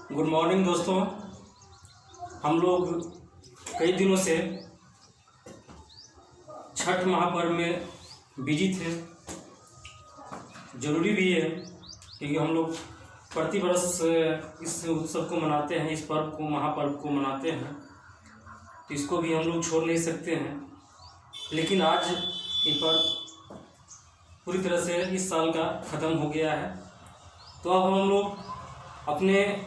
Good morning दोस्तों। हम लोग कई दिनों से छठ महापर्व में बिजी थे। ज़रूरी भी है क्योंकि हम लोग प्रति वर्ष इस उत्सव को मनाते हैं, इस पर्व को, महापर्व को मनाते हैं, तो इसको भी हम लोग छोड़ नहीं सकते हैं। लेकिन आज ये पर्व पूरी तरह से इस साल का ख़त्म हो गया है। तो अब हम लोग अपने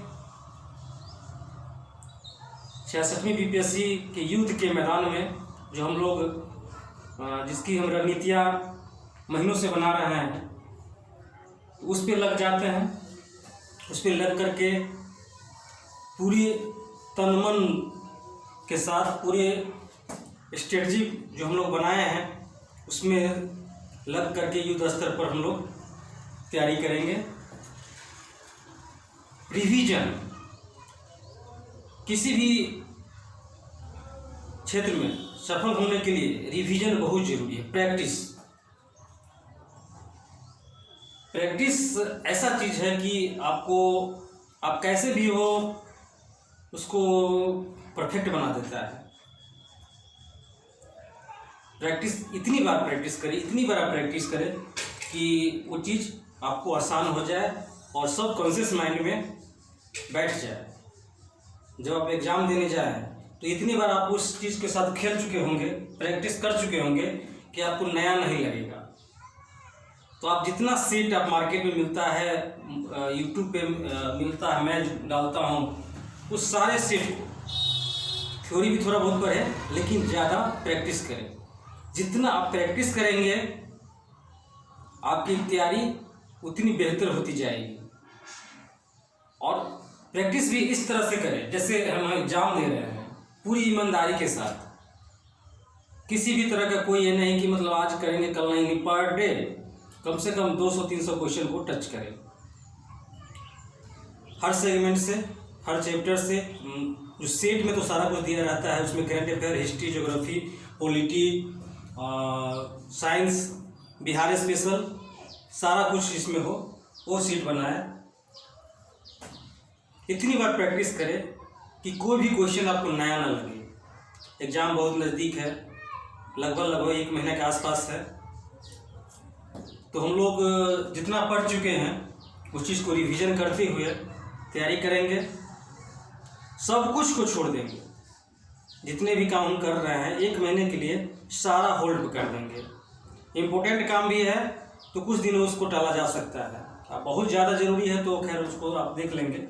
66वीं बीपीएससी के युद्ध के मैदान में जो हम लोग जिसकी हम रणनीतियाँ महीनों से बना रहे हैं, उस पर लग जाते हैं। उस पर लग करके पूरी तन मन के साथ पूरे स्ट्रेटजी जो हम लोग बनाए हैं उसमें लग करके युद्ध स्तर पर हम लोग तैयारी करेंगे। रिवीजन किसी भी क्षेत्र में सफल होने के लिए रिवीजन बहुत जरूरी है। प्रैक्टिस ऐसा चीज़ है कि आप कैसे भी हो उसको परफेक्ट बना देता है। इतनी बार प्रैक्टिस करें कि वो चीज़ आपको आसान हो जाए और सब कॉन्शियस माइंड में बैठ जाए। जब आप एग्ज़ाम देने जाएं तो इतनी बार आप उस चीज़ के साथ खेल चुके होंगे, प्रैक्टिस कर चुके होंगे कि आपको नया नहीं लगेगा। तो आप जितना सीट आप मार्केट में मिलता है, यूट्यूब पे मिलता है, मैं डालता हूँ, उस सारे सीट को थ्योरी भी थोड़ा बहुत पढ़ें लेकिन ज़्यादा प्रैक्टिस करें। जितना आप प्रैक्टिस करेंगे आपकी तैयारी उतनी बेहतर होती जाएगी। और प्रैक्टिस भी इस तरह से करें जैसे हम एग्ज़ाम दे रहे हैं, पूरी ईमानदारी के साथ। किसी भी तरह का कोई ये नहीं कि मतलब आज करेंगे कल नहीं, पर डे कम से कम 200-300 क्वेश्चन को टच करें। हर सेगमेंट से, हर चैप्टर से। जो सेट में तो सारा कुछ दिया रहता है, उसमें current affair, history, geography, polity, science, Bihar special, सारा कुछ इसमें हो, वो सीट बनाए। इतनी बार प्रैक्टिस करें कि कोई भी क्वेश्चन आपको नया ना लगे। एग्ज़ाम बहुत नज़दीक है, लगभग 1 महीने के आसपास है। तो हम लोग जितना पढ़ चुके हैं उस चीज़ को रिवीजन करते हुए तैयारी करेंगे। सब कुछ को छोड़ देंगे। जितने भी काम हम कर रहे हैं 1 महीने के लिए सारा होल्ड कर देंगे। इम्पोर्टेंट काम भी है तो कुछ दिनों उसको टाला जा सकता है। अब बहुत ज़्यादा ज़रूरी है तो खैर उसको आप देख लेंगे।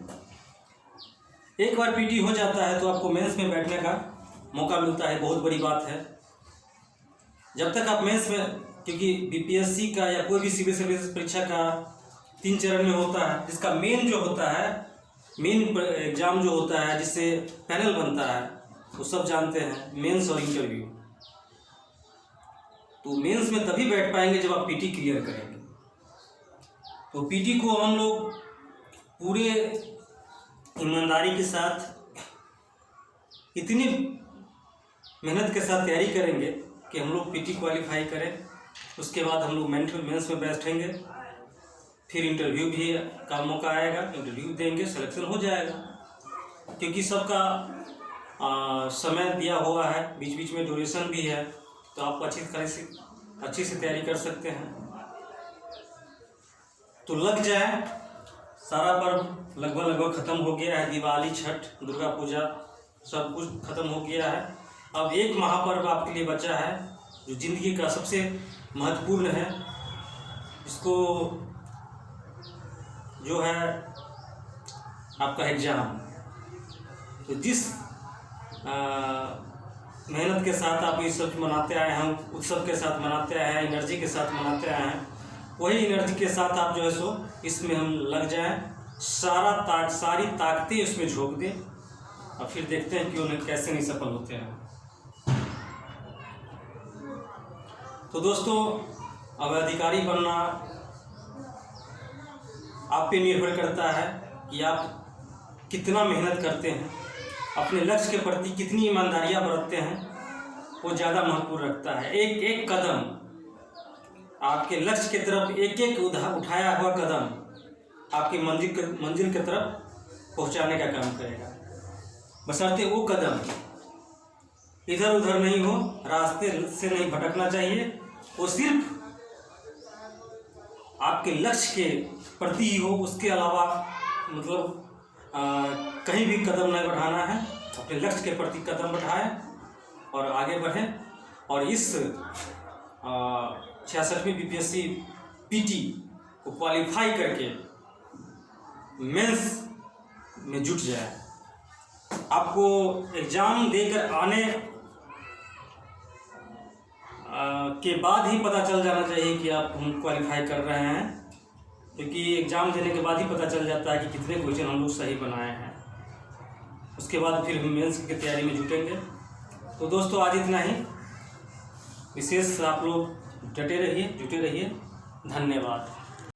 एक बार पीटी हो जाता है तो आपको मेंस में बैठने का मौका मिलता है, बहुत बड़ी बात है। जब तक आप मेंस में, क्योंकि बीपीएससी का या कोई भी सिविल सर्विस परीक्षा का 3 चरण में होता है, जिसका मेन जो होता है, मेन एग्ज़ाम जो होता है जिससे पैनल बनता है, वो सब जानते हैं, मेंस और इंटरव्यू। तो मेंस में तभी बैठ पाएंगे जब आप पीटी क्लियर करेंगे। तो पीटी को हम लोग पूरे ईमानदारी के साथ, इतनी मेहनत के साथ तैयारी करेंगे कि हम लोग पीटी क्वालिफाई करें। उसके बाद हम लोग मेंस में बैठेंगे, फिर इंटरव्यू भी का मौका आएगा, इंटरव्यू देंगे, सिलेक्शन हो जाएगा। क्योंकि सबका समय दिया हुआ है, बीच बीच में ड्यूरेशन भी है, तो आप अच्छी से तैयारी कर सकते हैं। तो लग जाए। सारा पर्व लगभग ख़त्म हो गया है। दिवाली, छठ, दुर्गा पूजा सब कुछ ख़त्म हो गया है। अब एक महापर्व आपके लिए बचा है जो ज़िंदगी का सबसे महत्वपूर्ण है। इसको जो है आपका एग्ज़ाम। तो जिस मेहनत के साथ आप ये सब मनाते आए हैं, उत्सव के साथ मनाते आए हैं, एनर्जी के साथ मनाते आए हैं, वही एनर्जी के साथ आप जो है सो इसमें हम लग जाएं। सारी ताकतें उसमें झोंक दें और फिर देखते हैं कि उन्हें कैसे नहीं सफल होते हैं। तो दोस्तों, अब अधिकारी बनना आप पे निर्भर करता है कि आप कितना मेहनत करते हैं, अपने लक्ष्य के प्रति कितनी ईमानदारियाँ बरतते हैं, वो ज़्यादा महत्वपूर्ण रखता है। एक कदम आपके लक्ष्य की तरफ, एक उठाया हुआ कदम आपकी मंजिल की तरफ पहुंचाने का काम करेगा। बशर्ते वो कदम इधर उधर नहीं हो, रास्ते से नहीं भटकना चाहिए, वो सिर्फ आपके लक्ष्य के प्रति ही हो, उसके अलावा मतलब कहीं भी कदम नहीं बढ़ाना है। अपने लक्ष्य के प्रति कदम बढ़ाएं और आगे बढ़ें। और इस 66वीं बीपीएससी पीटी को क्वालिफाई करके मेंस में जुट जाए। आपको एग्ज़ाम देकर आने के बाद ही पता चल जाना चाहिए कि आप हम क्वालिफाई कर रहे हैं, क्योंकि एग्ज़ाम देने के बाद ही पता चल जाता है कि कितने क्वेश्चन हम लोग सही बनाए हैं। उसके बाद फिर हम मेंस की तैयारी में जुटेंगे। तो दोस्तों आज इतना ही। विशेष आप लोग जुटे रहिए। धन्यवाद।